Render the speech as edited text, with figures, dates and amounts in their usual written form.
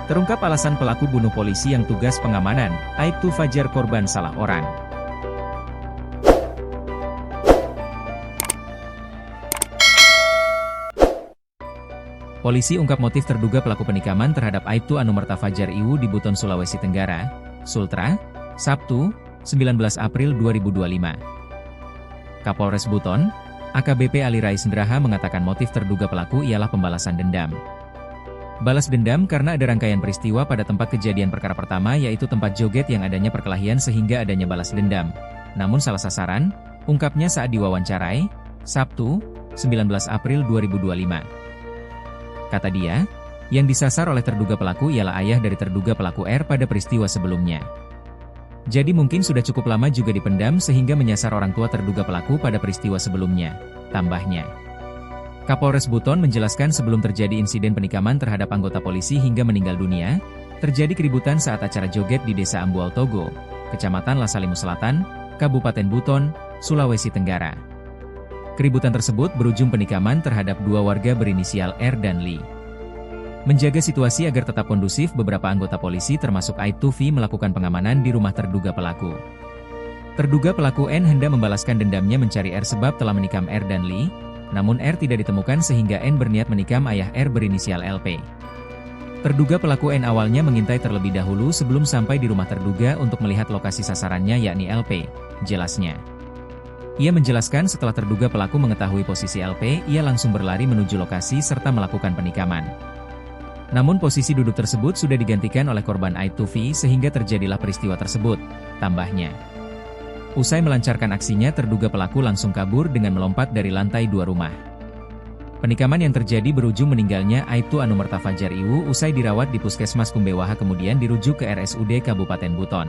Terungkap alasan pelaku bunuh polisi yang tugas pengamanan, Aibtu Fajar korban salah orang. Polisi ungkap motif terduga pelaku penikaman terhadap Aibtu Anumerta Fajar Iwu di Buton, Sulawesi Tenggara, Sultra, Sabtu, 19 April 2025. Kapolres Buton, AKBP Ali Rais Sendraha mengatakan motif terduga pelaku ialah pembalasan dendam. Balas dendam karena ada rangkaian peristiwa pada tempat kejadian perkara pertama yaitu tempat joget yang adanya perkelahian sehingga adanya balas dendam. Namun salah sasaran, ungkapnya saat diwawancarai, Sabtu, 19 April 2025. Kata dia, yang disasar oleh terduga pelaku ialah ayah dari terduga pelaku R pada peristiwa sebelumnya. Jadi mungkin sudah cukup lama juga dipendam sehingga menyasar orang tua terduga pelaku pada peristiwa sebelumnya, tambahnya. Kapolres Buton menjelaskan sebelum terjadi insiden penikaman terhadap anggota polisi hingga meninggal dunia, terjadi keributan saat acara joget di Desa Ambual Togo, Kecamatan Lasalimu Selatan, Kabupaten Buton, Sulawesi Tenggara. Keributan tersebut berujung penikaman terhadap dua warga berinisial R dan Li. Menjaga situasi agar tetap kondusif, beberapa anggota polisi termasuk Aibtu V melakukan pengamanan di rumah terduga pelaku. Terduga pelaku N hendak membalaskan dendamnya mencari R sebab telah menikam R dan Li, namun R tidak ditemukan sehingga N berniat menikam ayah R berinisial LP. Terduga pelaku N awalnya mengintai terlebih dahulu sebelum sampai di rumah terduga untuk melihat lokasi sasarannya yakni LP, jelasnya. Ia menjelaskan setelah terduga pelaku mengetahui posisi LP, ia langsung berlari menuju lokasi serta melakukan penikaman. Namun posisi duduk tersebut sudah digantikan oleh korban Aibtu V sehingga terjadilah peristiwa tersebut, tambahnya. Usai melancarkan aksinya, terduga pelaku langsung kabur dengan melompat dari lantai 2 rumah. Penikaman yang terjadi berujung meninggalnya Aibtu Anumerta Fajar Iwu usai dirawat di Puskesmas Kumbewaha kemudian dirujuk ke RSUD Kabupaten Buton.